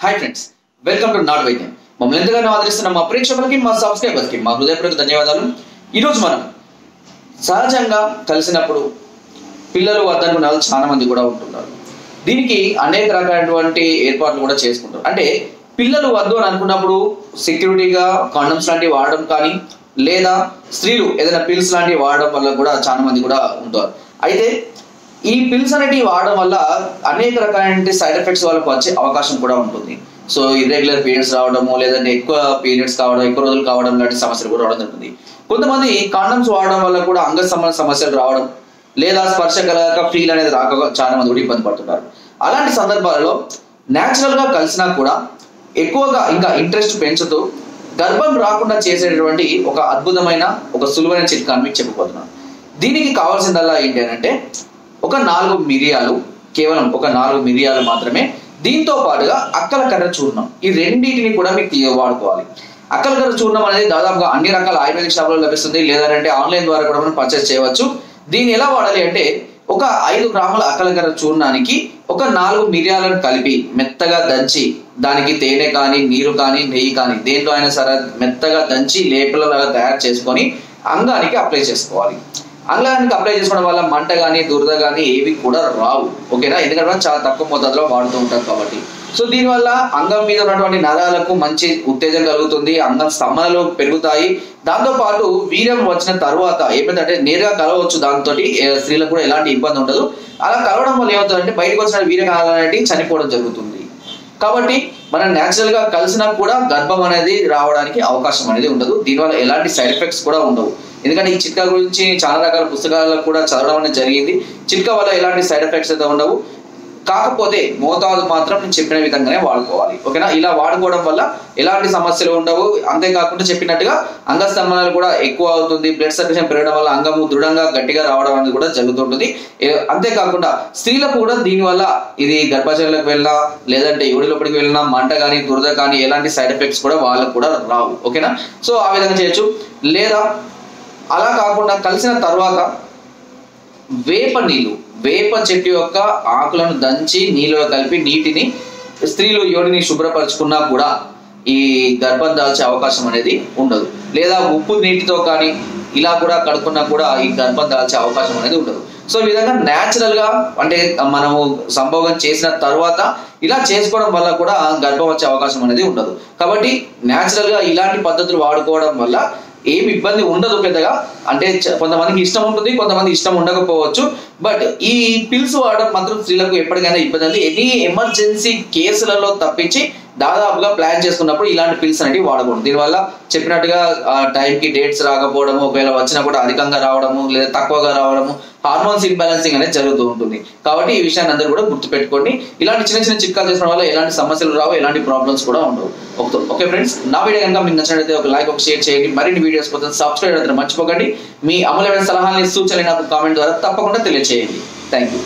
Hi friends, welcome to not వైద్యం. మమ్మల్ని ఎంతగానో ఆదరిస్తున్న మా ప్రేక్షకులకి, మా సబ్స్క్రైబర్స్కి మా హృదయపూర్వక ధన్యవాదాలు. ఈరోజు మనం సహజంగా కలిసినప్పుడు పిల్లలు వద్దనుకున్న వాళ్ళు చాలా మంది కూడా ఉంటున్నారు. దీనికి అనేక రకాలైనటువంటి ఏర్పాట్లు కూడా చేసుకుంటారు. అంటే పిల్లలు వద్దు అని అనుకున్నప్పుడు సెక్యూరిటీగా కాండమ్స్ లాంటివి వాడడం కానీ, లేదా స్త్రీలు ఏదైనా పిల్స్ లాంటివి వాడడం వల్ల కూడా చాలా మంది కూడా ఉంటారు. అయితే ఈ పిల్స్ అనేటివి వాడడం వల్ల అనేక రకాలైన సైడ్ ఎఫెక్ట్స్ వాళ్ళకు వచ్చే అవకాశం కూడా ఉంటుంది. సో ఇర్రెగ్యులర్ పీరియడ్స్ రావడము, లేదంటే ఎక్కువ పీరియడ్స్ కావడం, ఎక్కువ రోజులు కావడం లాంటి సమస్యలు కూడా రావడం జరుగుతుంది. కొంతమంది కాండమ్స్ వాడడం వల్ల కూడా అంగ సంబంధ సమస్యలు రావడం, లేదా స్పర్శ కలగక ఫీల్ అనేది రాక చాలా మంది కూడా ఇబ్బంది పడుతున్నారు. అలాంటి సందర్భాలలో న్యాచురల్గా కలిసినా కూడా ఎక్కువగా ఇంకా ఇంట్రెస్ట్ పెంచుతూ గర్భం రాకుండా చేసేటటువంటి ఒక అద్భుతమైన ఒక సులువైన చిట్కాను మీకు చెప్పబోతున్నాను. దీనికి కావాల్సిందల్లా ఏంటి అని అంటే ఒక 4 మిరియాలు, కేవలం ఒక 4 మిరియాలు మాత్రమే. దీంతో పాటుగా అక్కల కర్ర చూర్ణం, ఈ రెండింటిని కూడా మీకు వాడుకోవాలి. అక్కల కర్ర చూర్ణం అనేది దాదాపుగా అన్ని రకాల ఆయుర్వేదిక్ షాపులో లభిస్తుంది, లేదంటే ఆన్లైన్ ద్వారా కూడా మనం పర్చేస్ చేయవచ్చు. దీన్ని ఎలా వాడాలి అంటే ఒక 5 గ్రాముల అక్కల కర్ర చూర్ణానికి ఒక 4 మిరియాలను కలిపి మెత్తగా దంచి, దానికి తేనె కానీ, నీరు కానీ, నెయ్యి కానీ దేంట్లో అయినా సరే మెత్తగా దంచి లేపలలాగా తయారు చేసుకొని అంగానికి అప్లై చేసుకోవాలి. అంగానికి అప్లై చేసుకోవడం వల్ల మంట కానీ, దురద కానీ ఏవి కూడా రావు. ఓకేనా? ఎందుకంటే మనం చాలా తక్కువ మోతాదులో వాడుతూ ఉంటాం కాబట్టి. సో దీనివల్ల అంగం మీద ఉన్నటువంటి నరాలకు మంచి ఉత్తేజం కలుగుతుంది, అంగం స్తంభనలు పెరుగుతాయి. దాంతోపాటు వీర్యం వచ్చిన తర్వాత ఏమిటంటే నేరుగా కలవచ్చు, దాంతో స్త్రీలకు కూడా ఎలాంటి ఇబ్బంది ఉండదు. అలా కలవడం వల్ల ఏమవుతుందంటే బయటకు వచ్చిన వీర్య కణాలు అనేవి చనిపోవడం జరుగుతుంది. కాబట్టి మనం న్యాచురల్ గా కలిసినా కూడా గర్భం అనేది రావడానికి అవకాశం అనేది ఉండదు. దీనివల్ల ఎలాంటి సైడ్ ఎఫెక్ట్స్ కూడా ఉండవు. ఎందుకంటే ఈ చిట్కా గురించి చాలా రకాల పుస్తకాలలో కూడా చదవడం అనేది జరిగింది. చిట్కా వల్ల ఎలాంటి సైడ్ ఎఫెక్ట్స్ అయితే ఉండవు. కాకపోతే మోతాదు మాత్రం నేను చెప్పిన విధంగానే వాడుకోవాలి. ఓకేనా? ఇలా వాడుకోవడం వల్ల ఎలాంటి సమస్యలు ఉండవు. అంతేకాకుండా చెప్పినట్టుగా అంగస్తంభనాలు కూడా ఎక్కువ అవుతుంది. బ్లడ్ సర్క్యులేషన్ పెరగడం వల్ల అంగము దృఢంగా గట్టిగా రావడం అనేది కూడా జరుగుతుంటుంది. అంతేకాకుండా స్త్రీలకు కూడా దీనివల్ల ఇది గర్భాశయంలోకి వెళ్ళినా, లేదంటే యోని లోపలికి వెళ్ళినా మంట కానీ, దురద కానీ ఎలాంటి సైడ్ ఎఫెక్ట్స్ కూడా వాళ్ళకు కూడా రావు. ఓకేనా? సో ఆ విధంగా చేయొచ్చు. లేదా అలా కాకుండా కలిసిన తర్వాత వేప చెట్టు యొక్క ఆకులను దంచి నీళ్ళలో కలిపి నీటిని స్త్రీలు యోనిని శుభ్రపరచుకున్నా కూడా ఈ గర్భం దాల్చే అవకాశం అనేది ఉండదు. లేదా ఉప్పు నీటితో కానీ ఇలా కూడా కడుక్కున్నా కూడా ఈ గర్భం దాల్చే అవకాశం అనేది ఉండదు. సో ఈ విధంగా న్యాచురల్ గా అంటే మనము సంభోగం చేసిన తర్వాత ఇలా చేసుకోవడం వల్ల కూడా గర్భం వచ్చే అవకాశం అనేది ఉండదు. కాబట్టి న్యాచురల్ గా ఇలాంటి పద్ధతులు వాడుకోవడం వల్ల ఏమి ఇబ్బంది ఉండదు పెద్దగా. అంటే కొంతమందికి ఇష్టం ఉంటుంది, కొంతమంది ఇష్టం ఉండకపోవచ్చు. బట్ ఈ పిల్స్ వాడడం మాత్రం స్త్రీలకు ఎప్పటికైనా ఇబ్బంది ఉంది. ఎనీ ఎమర్జెన్సీ కేసులలో తప్పించి దాదాపుగా ప్లాన్ చేసుకున్నప్పుడు ఇలాంటి పిల్స్ అనేవి వాడకూడదు. దీనివల్ల చెప్పినట్టుగా టైంకి డేట్స్ రాకపోవడము, ఒకవేళ వచ్చినా కూడా అధికంగా రావడము లేదా తక్కువగా రావడము, హార్మోన్స్ ఇన్బ్యాలెన్సింగ్ అనేది జరుగుతూ ఉంటుంది. కాబట్టి ఈ విషయాన్ని అందరూ కూడా గుర్తుపెట్టుకోండి. ఇలాంటి చిన్న చిన్న చిట్కాలు చేసుకోవడం వల్ల ఎలాంటి సమస్యలు రావు, ఎలాంటి ప్రాబ్లమ్స్ కూడా ఉండవు. ఓకే ఫ్రెండ్స్, నా వీడియో కనుక మీకు నచ్చినట్లయితే ఒక లైక్, ఒక షేర్ చేయండి. మరిన్ని వీడియోస్ కోసం సబ్స్క్రైబ్ అయితే మర్చిపోకండి. మీ అమూల్యమైన సలహాలని, సూచనలు నాకు కామెంట్ ద్వారా తప్పకుండా తెలియజేయండి. Thank you.